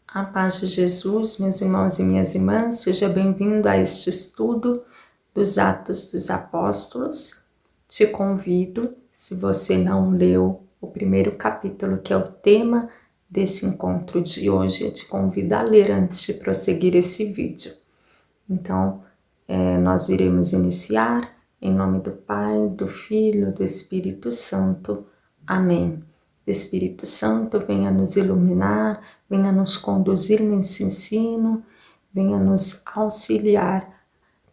A paz de Jesus, meus irmãos e minhas irmãs, seja bem-vindo a este estudo dos Atos dos Apóstolos. Te convido, se você não leu o primeiro capítulo, que é o tema desse encontro de hoje, eu te convido a ler antes de prosseguir esse vídeo. Então, nós iremos iniciar em nome do Pai, do Filho, do Espírito Santo. Amém. Espírito Santo, venha nos iluminar, venha nos conduzir nesse ensino, venha nos auxiliar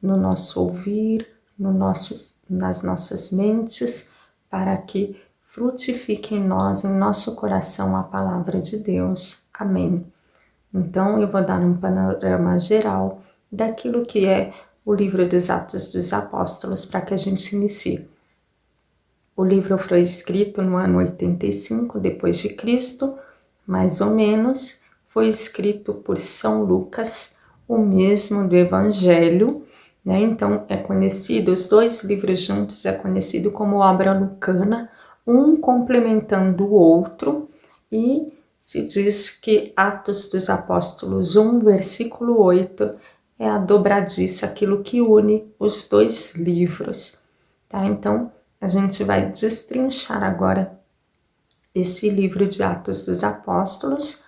no nosso ouvir, nas nossas mentes, para que frutifique em nós, em nosso coração, a palavra de Deus. Amém. Então, eu vou dar um panorama geral daquilo que é o livro dos Atos dos Apóstolos, para que a gente inicie. O livro foi escrito no ano 85 depois de Cristo, mais ou menos. Foi escrito por São Lucas, o mesmo do Evangelho, né? Então é conhecido, os dois livros juntos é conhecido como obra lucana, um complementando o outro, e se diz que Atos dos Apóstolos 1, versículo 8, é a dobradiça, aquilo que une os dois livros, tá? Então, a gente vai destrinchar agora esse livro de Atos dos Apóstolos.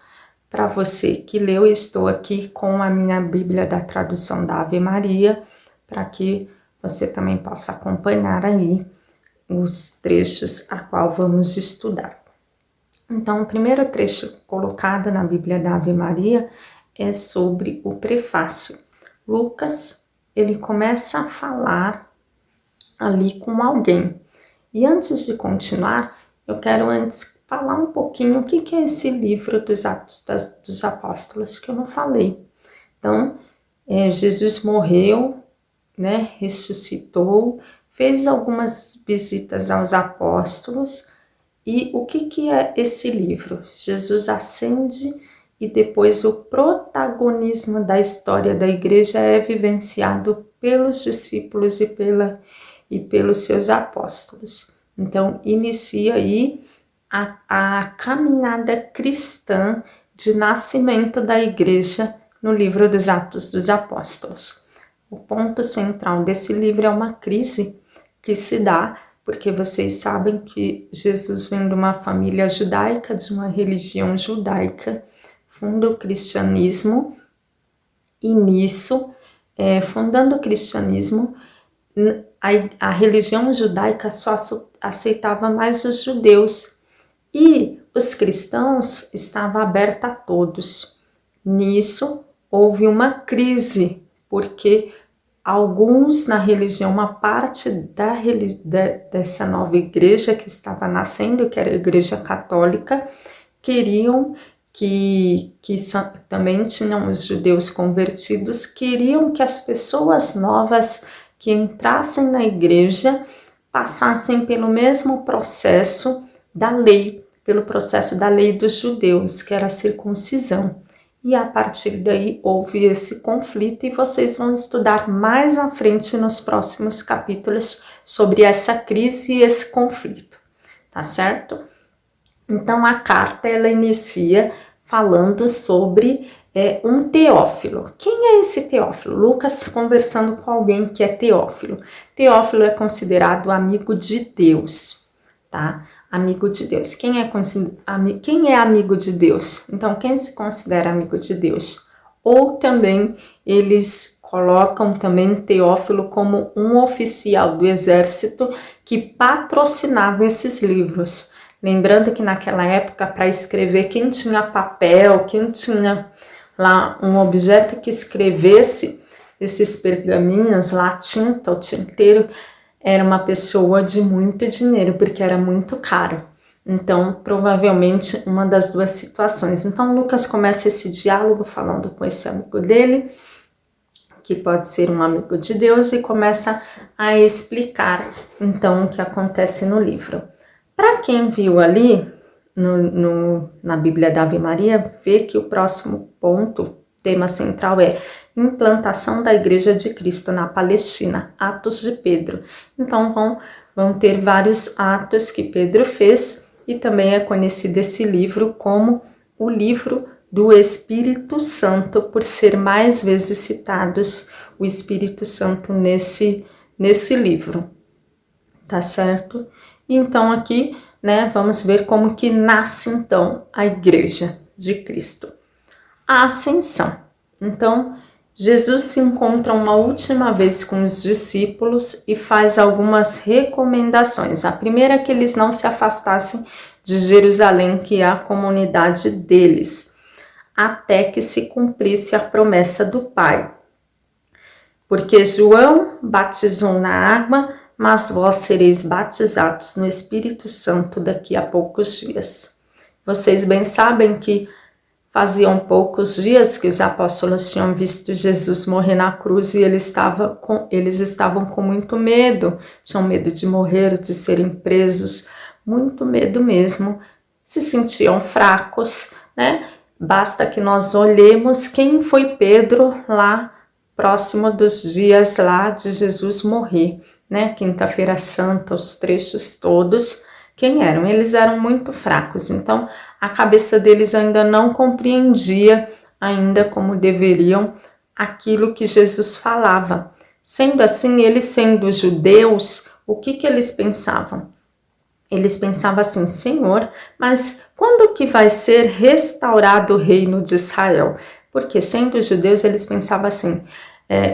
Para você que leu, estou aqui com a minha Bíblia da tradução da Ave Maria, para que você também possa acompanhar aí os trechos a qual vamos estudar. Então, o primeiro trecho colocado na Bíblia da Ave Maria é sobre o prefácio. Lucas, ele começa a falar ali com alguém. E antes de continuar, eu quero antes falar um pouquinho o que é esse livro dos Atos dos Apóstolos, que eu não falei. Então, Jesus morreu, né, ressuscitou, fez algumas visitas aos apóstolos. E o que é esse livro? Jesus ascende e depois o protagonismo da história da igreja é vivenciado pelos discípulos e pelos seus apóstolos. Então, inicia aí a caminhada cristã de nascimento da igreja no livro dos Atos dos Apóstolos. O ponto central desse livro é uma crise que se dá porque vocês sabem que Jesus vem de uma família judaica, de uma religião judaica, funda o cristianismo, e nisso, fundando o cristianismo, a religião judaica só aceitava mais os judeus, e os cristãos estavam abertos a todos. Nisso, houve uma crise, porque alguns na religião, uma parte dessa nova igreja que estava nascendo, que era a Igreja Católica, queriam que também tinham os judeus convertidos, queriam que as pessoas novas que entrassem na igreja passassem pelo mesmo processo da lei, pelo processo da lei dos judeus, que era a circuncisão. E a partir daí houve esse conflito e vocês vão estudar mais à frente nos próximos capítulos sobre essa crise e esse conflito, tá certo? Então a carta ela inicia falando sobre um Teófilo. Quem é esse Teófilo? Lucas conversando com alguém que é Teófilo. Teófilo é considerado amigo de Deus, tá? Amigo de Deus. Quem é amigo de Deus? Então, quem se considera amigo de Deus? Ou também eles colocam também Teófilo como um oficial do exército que patrocinava esses livros. Lembrando que naquela época, para escrever, quem tinha papel, quem tinha lá um objeto que escrevesse esses pergaminhos, lá tinta, o tinteiro, era uma pessoa de muito dinheiro, porque era muito caro. Então, provavelmente, uma das duas situações. Então, Lucas começa esse diálogo falando com esse amigo dele, que pode ser um amigo de Deus, e começa a explicar, então, o que acontece no livro. Para quem viu ali, na Bíblia da Ave Maria, vê que o próximo ponto, tema central é implantação da Igreja de Cristo na Palestina, Atos de Pedro. Então vão ter vários atos que Pedro fez, e também é conhecido esse livro como o livro do Espírito Santo, por ser mais vezes citados o Espírito Santo nesse livro, tá certo? Então aqui, né, vamos ver como que nasce então a Igreja de Cristo. A ascensão. Então, Jesus se encontra uma última vez com os discípulos e faz algumas recomendações. A primeira é que eles não se afastassem de Jerusalém, que é a comunidade deles, até que se cumprisse a promessa do Pai. Porque João batizou na água, mas vós sereis batizados no Espírito Santo daqui a poucos dias. Vocês bem sabem que faziam poucos dias que os apóstolos tinham visto Jesus morrer na cruz e eles estavam com muito medo, tinham medo de morrer, de serem presos, muito medo mesmo, se sentiam fracos, né? Basta que nós olhemos quem foi Pedro lá próximo dos dias lá de Jesus morrer, né? Quinta-feira Santa, os trechos todos, quem eram? Eles eram muito fracos, então a cabeça deles ainda não compreendia ainda como deveriam aquilo que Jesus falava. Sendo assim, eles sendo judeus, o que eles pensavam? Eles pensavam assim: Senhor, mas quando que vai ser restaurado o reino de Israel? Porque sendo judeus, eles pensavam assim,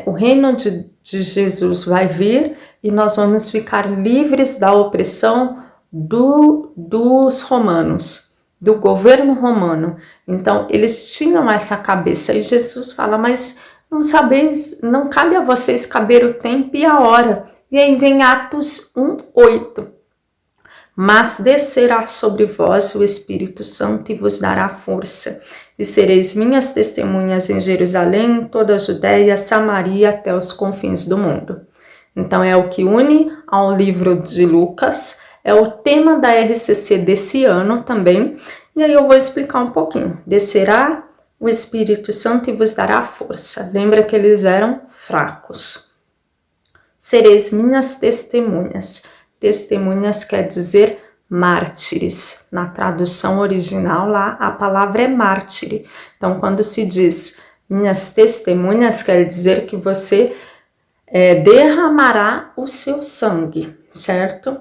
o reino de Jesus vai vir e nós vamos ficar livres da opressão dos romanos, do governo romano. Então, eles tinham essa cabeça. E Jesus fala, mas não sabeis, não cabe a vocês caber o tempo e a hora. E aí vem Atos 1:8. Mas descerá sobre vós o Espírito Santo e vos dará força. E sereis minhas testemunhas em Jerusalém, em toda a Judéia, Samaria, até os confins do mundo. Então, é o que une ao livro de Lucas, é o tema da RCC desse ano também. E aí eu vou explicar um pouquinho. Descerá o Espírito Santo e vos dará força. Lembra que eles eram fracos. Sereis minhas testemunhas. Testemunhas quer dizer mártires. Na tradução original lá, a palavra é mártire. Então, quando se diz minhas testemunhas, quer dizer que você derramará o seu sangue, certo?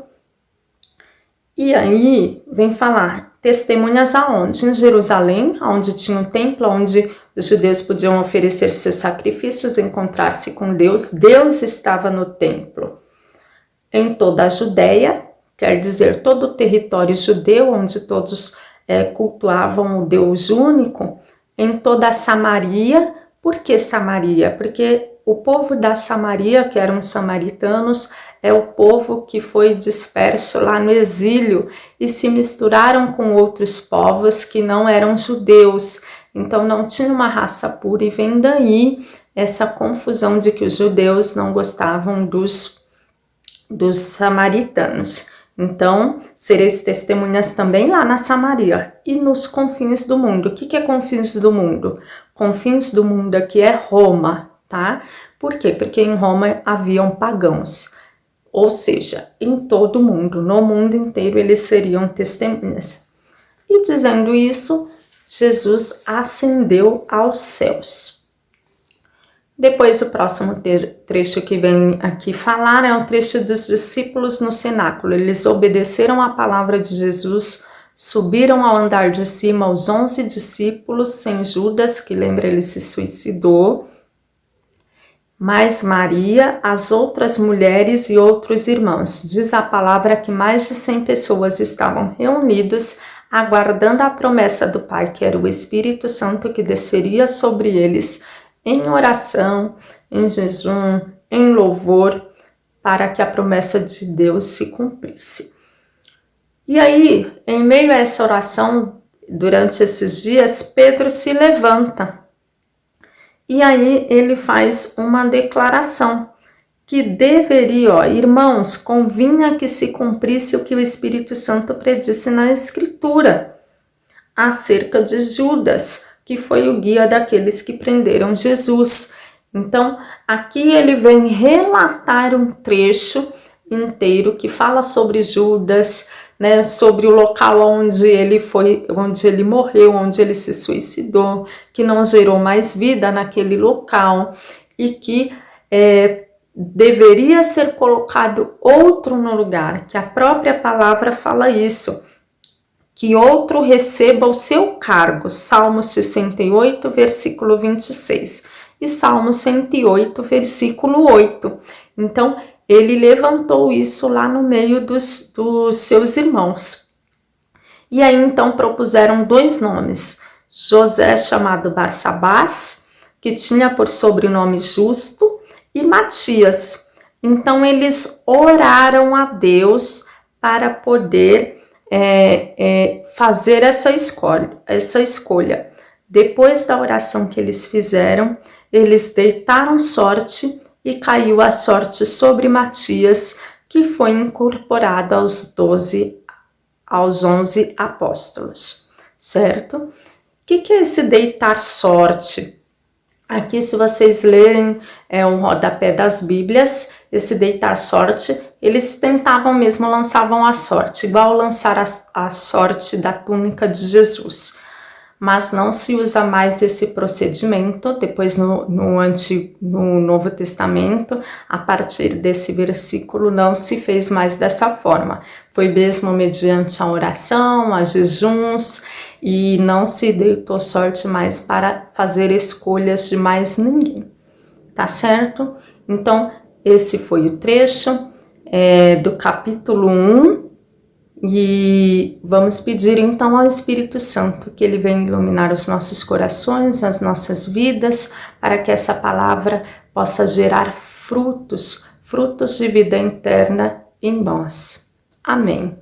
E aí, vem falar, testemunhas aonde? Em Jerusalém, onde tinha um templo, onde os judeus podiam oferecer seus sacrifícios, encontrar-se com Deus. Deus estava no templo. Em toda a Judéia, quer dizer, todo o território judeu, onde todos cultuavam o Deus único. Em toda a Samaria. Por que Samaria? Porque o povo da Samaria, que eram samaritanos, é o povo que foi disperso lá no exílio e se misturaram com outros povos que não eram judeus. Então não tinha uma raça pura, e vem daí essa confusão de que os judeus não gostavam dos samaritanos. Então, sereis testemunhas também lá na Samaria e nos confins do mundo. O que é confins do mundo? Confins do mundo aqui é Roma, tá? Por quê? Porque em Roma haviam pagãos. Ou seja, em todo o mundo, no mundo inteiro, eles seriam testemunhas. E dizendo isso, Jesus ascendeu aos céus. Depois, o próximo trecho que vem aqui falar é um trecho dos discípulos no cenáculo. Eles obedeceram à palavra de Jesus, subiram ao andar de cima os 11 discípulos, sem Judas, que lembra, ele se suicidou, mais Maria, as outras mulheres e outros irmãos. Diz a palavra que mais de 100 pessoas estavam reunidos, aguardando a promessa do Pai, que era o Espírito Santo que desceria sobre eles, em oração, em jejum, em louvor, para que a promessa de Deus se cumprisse. E aí, em meio a essa oração, durante esses dias, Pedro se levanta. E aí ele faz uma declaração que deveria, irmãos, convinha que se cumprisse o que o Espírito Santo predisse na Escritura, acerca de Judas, que foi o guia daqueles que prenderam Jesus. Então, aqui ele vem relatar um trecho inteiro que fala sobre Judas, né, sobre o local onde ele morreu, onde ele se suicidou, que não gerou mais vida naquele local e que deveria ser colocado outro no lugar, que a própria palavra fala isso, que outro receba o seu cargo, Salmo 68, versículo 26, e Salmo 108, versículo 8. Então, ele levantou isso lá no meio dos seus irmãos. E aí, então, propuseram 2 nomes, José, chamado Barsabás, que tinha por sobrenome Justo, e Matias. Então, eles oraram a Deus para poder fazer essa escolha. Depois da oração que eles fizeram, eles deitaram sorte e caiu a sorte sobre Matias, que foi incorporado aos 11 apóstolos, certo? O que é esse deitar sorte? Aqui, se vocês lerem um rodapé das Bíblias, esse deitar sorte, eles tentavam mesmo, lançavam a sorte, igual lançar a sorte da túnica de Jesus. Mas não se usa mais esse procedimento, depois no Novo Testamento, a partir desse versículo não se fez mais dessa forma. Foi mesmo mediante a oração, a jejuns, e não se deitou sorte mais para fazer escolhas de mais ninguém, tá certo? Então, esse foi o trecho do capítulo 1, e vamos pedir então ao Espírito Santo que ele venha iluminar os nossos corações, as nossas vidas, para que essa palavra possa gerar frutos de vida interna em nós. Amém.